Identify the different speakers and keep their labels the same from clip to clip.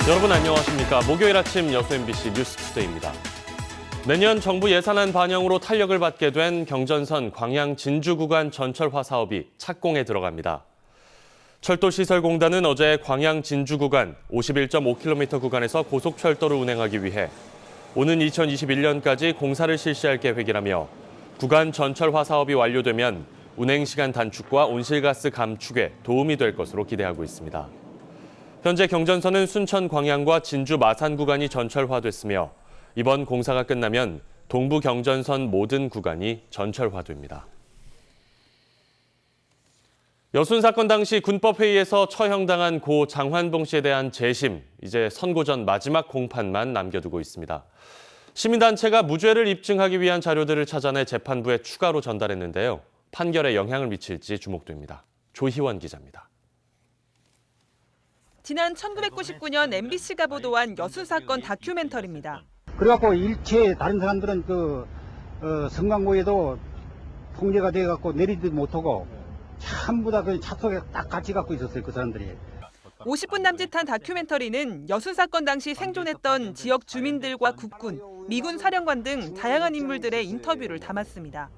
Speaker 1: 여러분 안녕하십니까. 목요일 아침 여수 MBC 뉴스투데이입니다. 내년 정부 예산안 반영으로 탄력을 받게 된 경전선 광양 진주 구간 전철화 사업이 착공에 들어갑니다. 철도시설공단은 어제 광양 진주 구간 51.5km 구간에서 고속철도를 운행하기 위해 오는 2021년까지 공사를 실시할 계획이라며 구간 전철화 사업이 완료되면 운행시간 단축과 온실가스 감축에 도움이 될 것으로 기대하고 있습니다. 현재 경전선은 순천 광양과 진주 마산 구간이 전철화됐으며 이번 공사가 끝나면 동부 경전선 모든 구간이 전철화됩니다. 여순 사건 당시 군법회의에서 처형당한 고 장환봉 씨에 대한 재심, 이제 선고 전 마지막 공판만 남겨두고 있습니다. 시민단체가 무죄를 입증하기 위한 자료들을 찾아내 재판부에 추가로 전달했는데요. 판결에 영향을 미칠지 주목됩니다. 조희원 기자입니다.
Speaker 2: 지난 1999년 MBC가 보도한 여순 사건 다큐멘터리입니다.
Speaker 3: 그래갖고 일체 다른 사람들은 성광고에도 통제가 돼갖고 내리지도 못하고 전부 다 그 차 속에 딱 같이 갖고 있었어요, 그 사람들이.
Speaker 2: 50분 남짓한 다큐멘터리는 여순 사건 당시 생존했던 지역 주민들과 국군, 미군 사령관 등 다양한 인물들의 인터뷰를 담았습니다.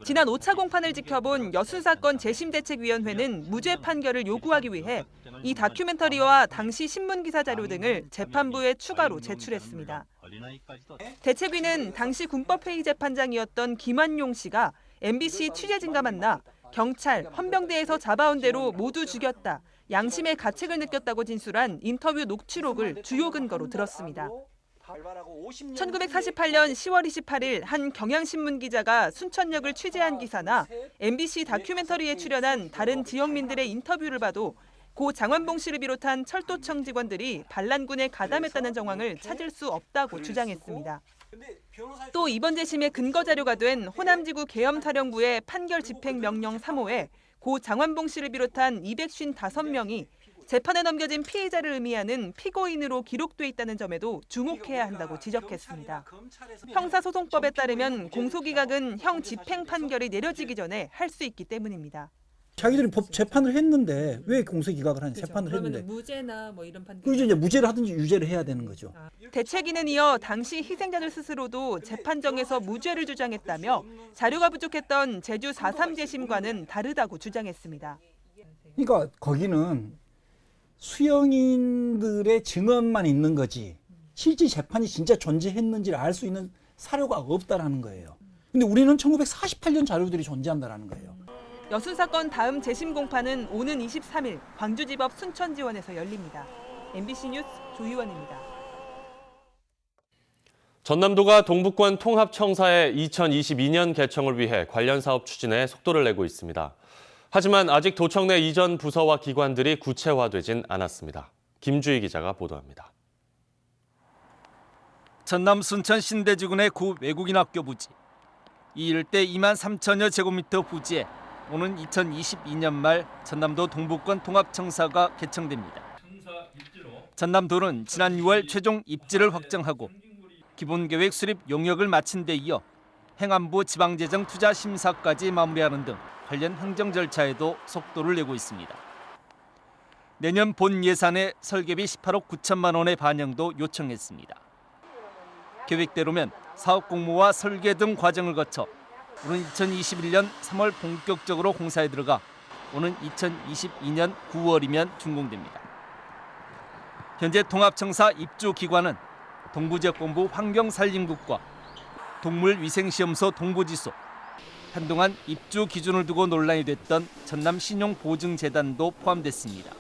Speaker 2: 지난 5차 공판을 지켜본 여순 사건 재심대책위원회는 무죄 판결을 요구하기 위해 이 다큐멘터리와 당시 신문기사 자료 등을 재판부에 추가로 제출했습니다. 대책위는 당시 군법회의 재판장이었던 김완용 씨가 MBC 취재진과 만나 경찰, 헌병대에서 잡아온 대로 모두 죽였다. 양심의 가책을 느꼈다고 진술한 인터뷰 녹취록을 주요 근거로 들었습니다. 1948년 10월 28일 한 경향신문 기자가 순천역을 취재한 기사나 MBC 다큐멘터리에 출연한 다른 지역민들의 인터뷰를 봐도 고 장환봉 씨를 비롯한 철도청 직원들이 반란군에 가담했다는 정황을 찾을 수 없다고 주장했습니다. 또 이번 재심의 근거 자료가 된 호남지구 계엄사령부의 판결 집행명령 3호에 고 장환봉 씨를 비롯한 255명이 재판에 넘겨진 피해자를 의미하는 피고인으로 기록돼 있다는 점에도 주목해야 한다고 지적했습니다. 형사소송법에 따르면 공소기각은 형 집행 판결이 내려지기 전에 할 수 있기 때문입니다.
Speaker 4: 자기들이 법 재판을 했는데 왜 공소기각을 하냐? 그렇죠. 재판을 했는데
Speaker 5: 무죄나 뭐 이런 판결.
Speaker 4: 그리고 이제 무죄를 하든지 유죄를 해야 되는 거죠.
Speaker 2: 대책위는 이어 당시 희생자들 스스로도 재판정에서 무죄를 주장했다며 자료가 부족했던 제주 4.3 재심과는 다르다고 주장했습니다.
Speaker 4: 그러니까 거기는 수용인들의 증언만 있는 거지 실제 재판이 진짜 존재했는지를 알 수 있는 사료가 없다라는 거예요. 근데 우리는 1948년 자료들이 존재한다라는 거예요.
Speaker 2: 여순 사건 다음 재심 공판은 오는 23일 광주지법 순천지원에서 열립니다. MBC 뉴스 조희원입니다.
Speaker 1: 전남도가 동북권 통합청사의 2022년 개청을 위해 관련 사업 추진에 속도를 내고 있습니다. 하지만 아직 도청 내 이전 부서와 기관들이 구체화되진 않았습니다. 김주희 기자가 보도합니다.
Speaker 6: 전남 순천 신대지군의 구 외국인 학교 부지. 이 일대 2만 3천여 제곱미터 부지에 오는 2022년 말 전남도 동북권 통합청사가 개청됩니다. 전남도는 지난 6월 최종 입지를 확정하고 기본계획 수립 용역을 마친 데 이어 행안부 지방재정투자심사까지 마무리하는 등 관련 행정 절차에도 속도를 내고 있습니다. 내년 본 예산에 설계비 18억 9천만 원의 반영도 요청했습니다. 계획대로면 사업 공모와 설계 등 과정을 거쳐 오는 2021년 3월 본격적으로 공사에 들어가 오는 2022년 9월이면 준공됩니다. 현재 통합청사 입주 기관은 동부지역본부 환경산림국과 동물위생시험소 동부지소, 한동안 입주 기준을 두고 논란이 됐던 전남신용보증재단도 포함됐습니다.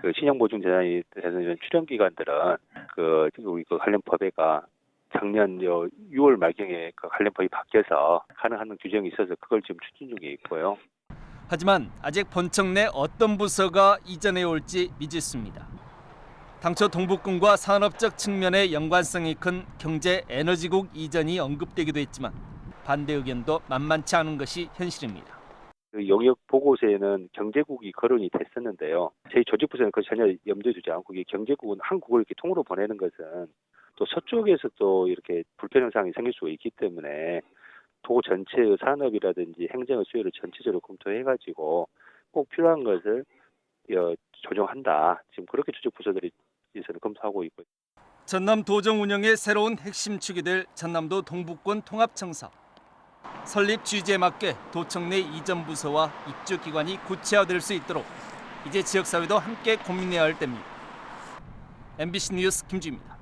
Speaker 7: 그 신용보증재단이 되는 출연기관들은 우리 관련 법에가 작년 6월 말경에 그 관련 법이 바뀌어서 가능한 규정이 있어서 그걸 지금 추진 중에 있고요.
Speaker 6: 하지만 아직 본청 내 어떤 부서가 이전해 올지 미지수입니다. 당초 동북군과 산업적 측면의 연관성이 큰 경제에너지국 이전이 언급되기도 했지만 반대 의견도 만만치 않은 것이 현실입니다.
Speaker 7: 그 용역 보고서에는 경제국이 거론이 됐었는데요. 저희 조직부서는 그 전혀 염두에 두지 않고 경제국은 한국을 이렇게 통으로 보내는 것은 또 서쪽에서 또 이렇게 불편 현상이 생길 수 있기 때문에 도 전체의 산업이라든지 행정의 수요를 전체적으로 검토해가지고 꼭 필요한 것을 조정한다. 지금 그렇게 조직 부서들이 위해서는 검토하고 있고.
Speaker 6: 전남 도정 운영의 새로운 핵심 축이 될 전남도 동북권 통합청사. 설립 취지에 맞게 도청 내 이전 부서와 입주 기관이 구체화될 수 있도록 이제 지역사회도 함께 고민해야 할 때입니다. MBC 뉴스 김주입니다.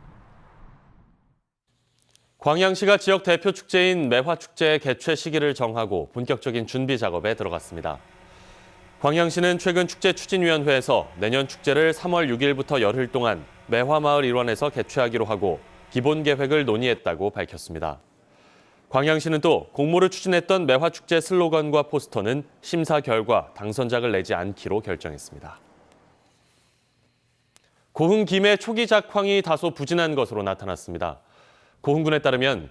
Speaker 1: 광양시가 지역 대표 축제인 매화축제의 개최 시기를 정하고 본격적인 준비 작업에 들어갔습니다. 광양시는 최근 축제 추진위원회에서 내년 축제를 3월 6일부터 열흘 동안 매화마을 일원에서 개최하기로 하고 기본 계획을 논의했다고 밝혔습니다. 광양시는 또 공모를 추진했던 매화축제 슬로건과 포스터는 심사 결과 당선작을 내지 않기로 결정했습니다. 고흥 김해 초기 작황이 다소 부진한 것으로 나타났습니다. 고흥군에 따르면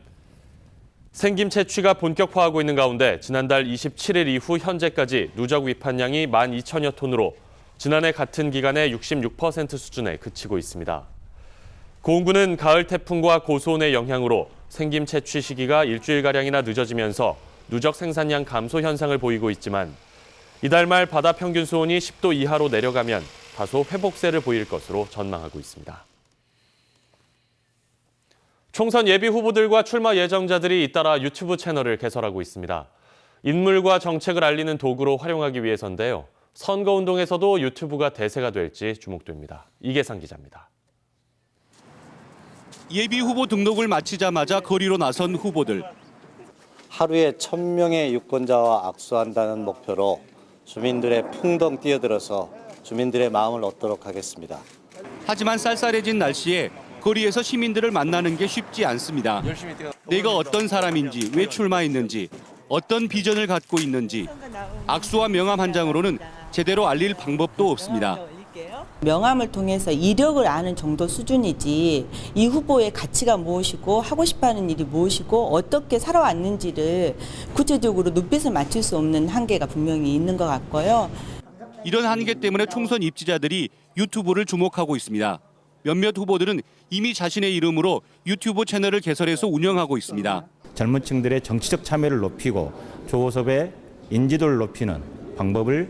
Speaker 1: 생김 채취가 본격화하고 있는 가운데 지난달 27일 이후 현재까지 누적 위판량이 12,000여 톤으로 지난해 같은 기간의 66% 수준에 그치고 있습니다. 고흥군은 가을 태풍과 고수온의 영향으로 생김 채취 시기가 일주일가량이나 늦어지면서 누적 생산량 감소 현상을 보이고 있지만 이달 말 바다 평균 수온이 10도 이하로 내려가면 다소 회복세를 보일 것으로 전망하고 있습니다. 총선 예비 후보들과 출마 예정자들이 잇따라 유튜브 채널을 개설하고 있습니다. 인물과 정책을 알리는 도구로 활용하기 위해서인데요. 선거운동에서도 유튜브가 대세가 될지 주목됩니다. 이계상 기자입니다.
Speaker 5: 예비 후보 등록을 마치자마자 거리로 나선 후보들.
Speaker 8: 하루에 1,000명의 유권자와 악수한다는 목표로 주민들의 풍덩 뛰어들어서 주민들의 마음을 얻도록 하겠습니다.
Speaker 5: 하지만 쌀쌀해진 날씨에 거리에서 시민들을 만나는 게 쉽지 않습니다. 내가 어떤 사람인지, 왜 출마했는지, 어떤 비전을 갖고 있는지 악수와 명함 한 장으로는 제대로 알릴 방법도 없습니다.
Speaker 9: 명함을 통해서 이력을 아는 정도 수준이지 이 후보의 가치가 무엇이고 하고 싶어하는 일이 무엇이고 어떻게 살아왔는지를 구체적으로 눈빛을 맞출 수 없는 한계가 분명히 있는 것 같고요.
Speaker 5: 이런 한계 때문에 총선 입지자들이 유튜브를 주목하고 있습니다. 몇몇 후보들은 이미 자신의 이름으로 유튜브 채널을 개설해서 운영하고 있습니다.
Speaker 10: 젊은 층들의 정치적 참여를 높이고 조호섭의 인지도를 높이는 방법을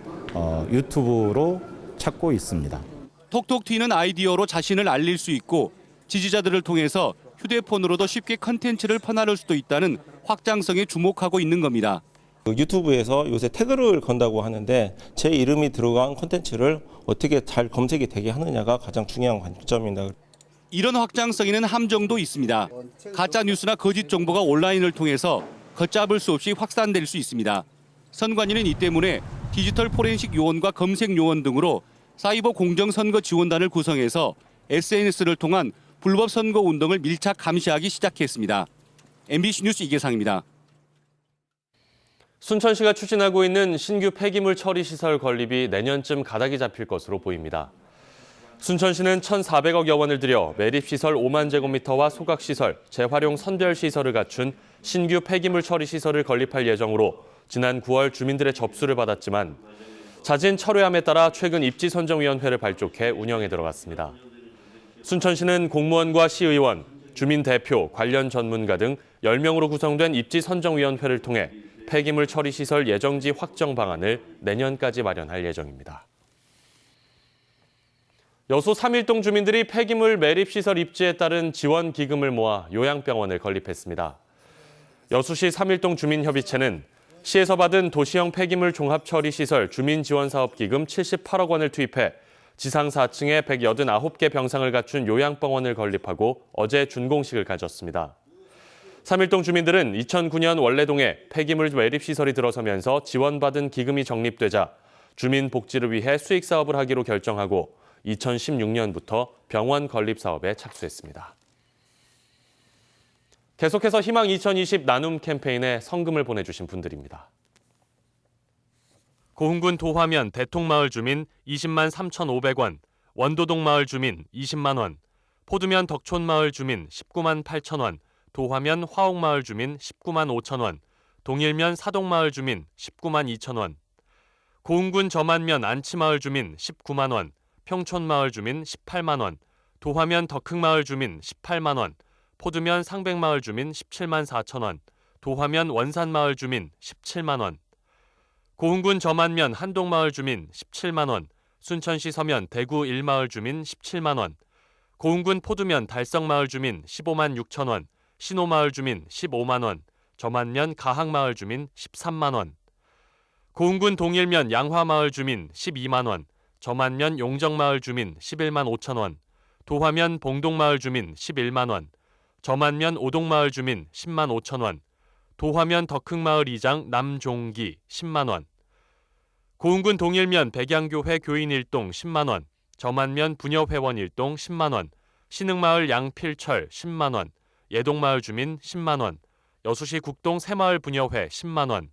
Speaker 10: 유튜브로 찾고 있습니다.
Speaker 5: 톡톡 튀는 아이디어로 자신을 알릴 수 있고 지지자들을 통해서 휴대폰으로도 쉽게 컨텐츠를 퍼나를 수도 있다는 확장성에 주목하고 있는 겁니다.
Speaker 11: 유튜브에서 요새 태그를 건다고 하는데 제 이름이 들어간 콘텐츠를 어떻게 잘 검색이 되게 하느냐가 가장 중요한 관점입니다.
Speaker 5: 이런 확장성에는 함정도 있습니다. 가짜 뉴스나 거짓 정보가 온라인을 통해서 걷잡을 수 없이 확산될 수 있습니다. 선관위는 이 때문에 디지털 포렌식 요원과 검색 요원 등으로 사이버 공정선거 지원단을 구성해서 SNS를 통한 불법 선거 운동을 밀착 감시하기 시작했습니다. MBC 뉴스 이계상입니다.
Speaker 1: 순천시가 추진하고 있는 신규 폐기물 처리 시설 건립이 내년쯤 가닥이 잡힐 것으로 보입니다. 순천시는 1,400억여 원을 들여 매립시설 5만 제곱미터와 소각시설, 재활용 선별시설을 갖춘 신규 폐기물 처리 시설을 건립할 예정으로 지난 9월 주민들의 접수를 받았지만 잦은 철회함에 따라 최근 입지선정위원회를 발족해 운영에 들어갔습니다. 순천시는 공무원과 시의원, 주민 대표, 관련 전문가 등 10명으로 구성된 입지선정위원회를 통해 폐기물 처리 시설 예정지 확정 방안을 내년까지 마련할 예정입니다. 여수 3일동 주민들이 폐기물 매립시설 입지에 따른 지원 기금을 모아 요양병원을 건립했습니다. 여수시 3일동 주민협의체는 시에서 받은 도시형 폐기물 종합처리시설 주민지원사업기금 78억 원을 투입해 지상 4층에 189개 병상을 갖춘 요양병원을 건립하고 어제 준공식을 가졌습니다. 3일동 주민들은 2009년 원래동에 폐기물 매립시설이 들어서면서 지원받은 기금이 적립되자 주민 복지를 위해 수익 사업을 하기로 결정하고 2016년부터 병원 건립 사업에 착수했습니다. 계속해서 희망 2020 나눔 캠페인에 성금을 보내주신 분들입니다. 고흥군 도화면 대통마을 주민 20만 3,500원, 원도동 마을 주민 20만 원, 포두면 덕촌마을 주민 19만 8천 원, 도화면 화옥마을 주민 19만 5천 원, 동일면 사동마을 주민 19만 2천 원, 고흥군 점안면 안치마을 주민 19만 원, 평촌마을 주민 18만 원, 도화면 덕흥마을 주민 18만 원, 포두면 상백마을 주민 17만 4천 원, 도화면 원산마을 주민 17만 원, 고흥군 점안면 한동마을 주민 17만 원, 순천시 서면 대구 1마을 주민 17만 원, 고흥군 포두면 달성마을 주민 15만 6천 원, 신호마을 주민 15만 원, 저만면 가항마을 주민 13만 원. 고흥군 동일면 양화마을 주민 12만 원, 저만면 용정마을 주민 11만 5천 원, 도화면 봉동마을 주민 11만 원, 저만면 오동마을 주민 10만 5천 원, 도화면 덕흥마을 이장 남종기 10만 원, 고흥군 동일면 백양교회 교인 1동 10만 원, 저만면 부녀회원 1동 10만 원, 신흥마을 양필철 10만 원, 예동마을 주민 10만 원, 여수시 국동 새마을 부녀회 10만 원,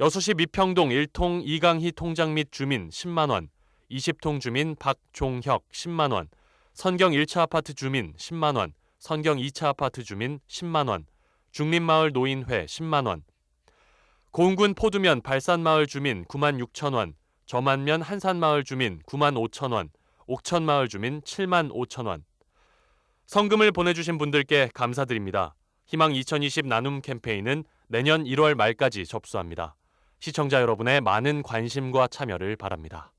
Speaker 1: 여수시 미평동 1통 이강희 통장 및 주민 10만 원, 20통 주민 박종혁 10만 원, 선경 1차 아파트 주민 10만 원, 선경 2차 아파트 주민 10만 원, 중림마을 노인회 10만 원, 고흥군 포두면 발산마을 주민 9만 6천 원, 저만면 한산마을 주민 9만 5천 원, 옥천마을 주민 7만 5천 원. 성금을 보내주신 분들께 감사드립니다. 희망 2020 나눔 캠페인은 내년 1월 말까지 접수합니다. 시청자 여러분의 많은 관심과 참여를 바랍니다.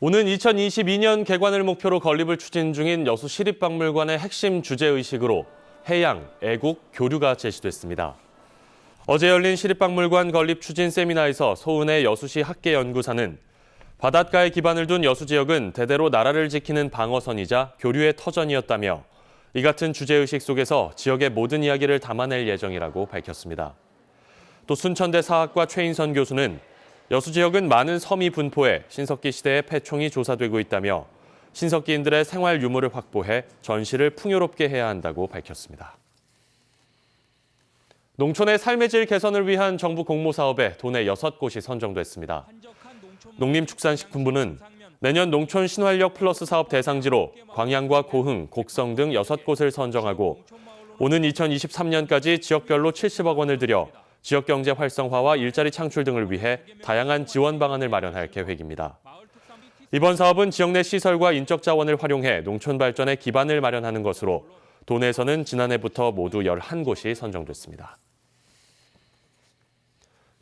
Speaker 1: 오는 2022년 개관을 목표로 건립을 추진 중인 여수 시립박물관의 핵심 주제의식으로 해양, 애국, 교류가 제시됐습니다. 어제 열린 시립박물관 건립 추진 세미나에서 소은혜 여수시 학계연구사는 바닷가에 기반을 둔 여수 지역은 대대로 나라를 지키는 방어선이자 교류의 터전이었다며 이 같은 주제의식 속에서 지역의 모든 이야기를 담아낼 예정이라고 밝혔습니다. 또 순천대 사학과 최인선 교수는 여수 지역은 많은 섬이 분포해 신석기 시대의 패총이 조사되고 있다며 신석기인들의 생활 유무를 확보해 전시를 풍요롭게 해야 한다고 밝혔습니다. 농촌의 삶의 질 개선을 위한 정부 공모 사업에 도내 6곳이 선정됐습니다. 농림축산식품부는 내년 농촌 신활력 플러스 사업 대상지로 광양과 고흥, 곡성 등 6곳을 선정하고 오는 2023년까지 지역별로 70억 원을 들여 지역경제 활성화와 일자리 창출 등을 위해 다양한 지원 방안을 마련할 계획입니다. 이번 사업은 지역 내 시설과 인적 자원을 활용해 농촌 발전의 기반을 마련하는 것으로 도내에서는 지난해부터 모두 11곳이 선정됐습니다.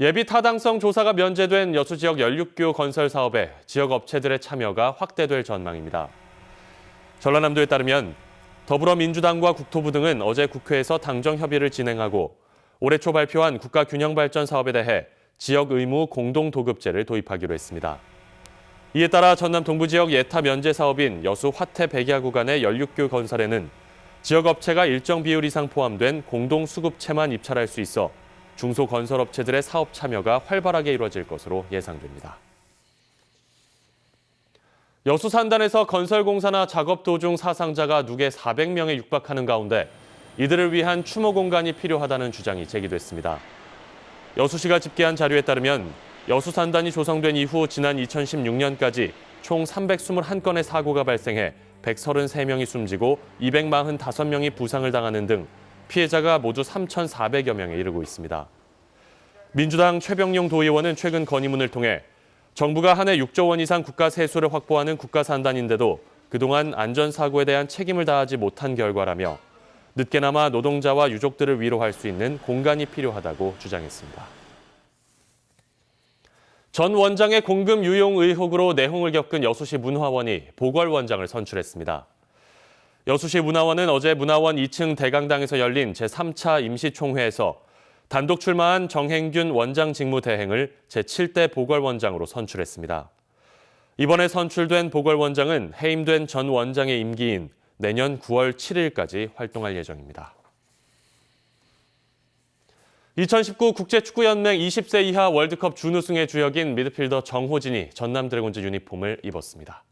Speaker 1: 예비 타당성 조사가 면제된 여수 지역 연륙교 건설 사업에 지역 업체들의 참여가 확대될 전망입니다. 전라남도에 따르면 더불어민주당과 국토부 등은 어제 국회에서 당정 협의를 진행하고 올해 초 발표한 국가균형발전 사업에 대해 지역 의무 공동도급제를 도입하기로 했습니다. 이에 따라 전남 동부 지역 예타 면제 사업인 여수 화태 백야 구간의 연륙교 건설에는 지역 업체가 일정 비율 이상 포함된 공동수급체만 입찰할 수 있어 중소건설업체들의 사업 참여가 활발하게 이루어질 것으로 예상됩니다. 여수 산단에서 건설공사나 작업 도중 사상자가 누계 400명에 육박하는 가운데 이들을 위한 추모 공간이 필요하다는 주장이 제기됐습니다. 여수시가 집계한 자료에 따르면 여수 산단이 조성된 이후 지난 2016년까지 총 321건의 사고가 발생해 133명이 숨지고 245명이 부상을 당하는 등 피해자가 모두 3,400여 명에 이르고 있습니다. 민주당 최병용 도의원은 최근 건의문을 통해 정부가 한 해 6조 원 이상 국가 세수를 확보하는 국가산단인데도 그동안 안전사고에 대한 책임을 다하지 못한 결과라며 늦게나마 노동자와 유족들을 위로할 수 있는 공간이 필요하다고 주장했습니다. 전 원장의 공금 유용 의혹으로 내홍을 겪은 여수시 문화원이 보궐원장을 선출했습니다. 여수시 문화원은 어제 문화원 2층 대강당에서 열린 제3차 임시총회에서 단독 출마한 정행균 원장 직무 대행을 제7대 보궐원장으로 선출했습니다. 이번에 선출된 보궐원장은 해임된 전 원장의 임기인 내년 9월 7일까지 활동할 예정입니다. 2019 국제축구연맹 20세 이하 월드컵 준우승의 주역인 미드필더 정호진이 전남 드래곤즈 유니폼을 입었습니다.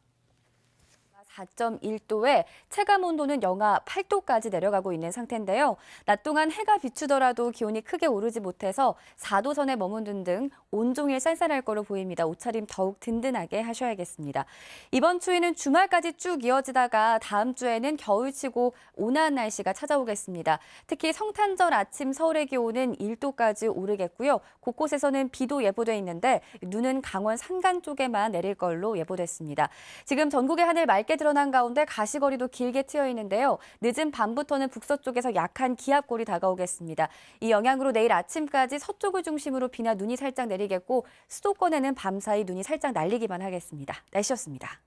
Speaker 12: 4.1도에 체감 온도는 영하 8도까지 내려가고 있는 상태인데요. 낮 동안 해가 비추더라도 기온이 크게 오르지 못해서 4도선에 머무는 등 온종일 쌀쌀할 거로 보입니다. 옷차림 더욱 든든하게 하셔야겠습니다. 이번 추위는 주말까지 쭉 이어지다가 다음 주에는 겨울치고 온화한 날씨가 찾아오겠습니다. 특히 성탄절 아침 서울의 기온은 1도까지 오르겠고요. 곳곳에서는 비도 예보돼 있는데 눈은 강원 산간 쪽에만 내릴 걸로 예보됐습니다. 지금 전국의 하늘 맑게 드러난 가운데 가시거리도 길게 트여 있는데요. 늦은 밤부터는 북서쪽에서 약한 기압골이 다가오겠습니다. 이 영향으로 내일 아침까지 서쪽을 중심으로 비나 눈이 살짝 내리겠고 수도권에는 밤사이 눈이 살짝 날리기만 하겠습니다. 날씨였습니다.